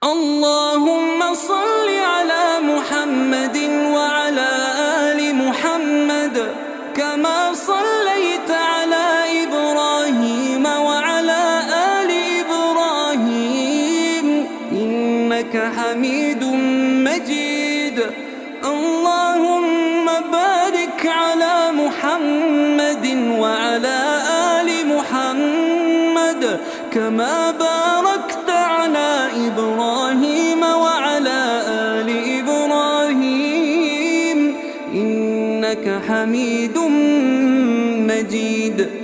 اللهم صل على محمد وعلى آل محمد كما صليت على إبراهيم وعلى آل إبراهيم إنك حميد مجيد. اللهم بارك على محمد وعلى آل محمد كما باركت على إبراهيم وعلى آل إبراهيم إنك حميد مجيد.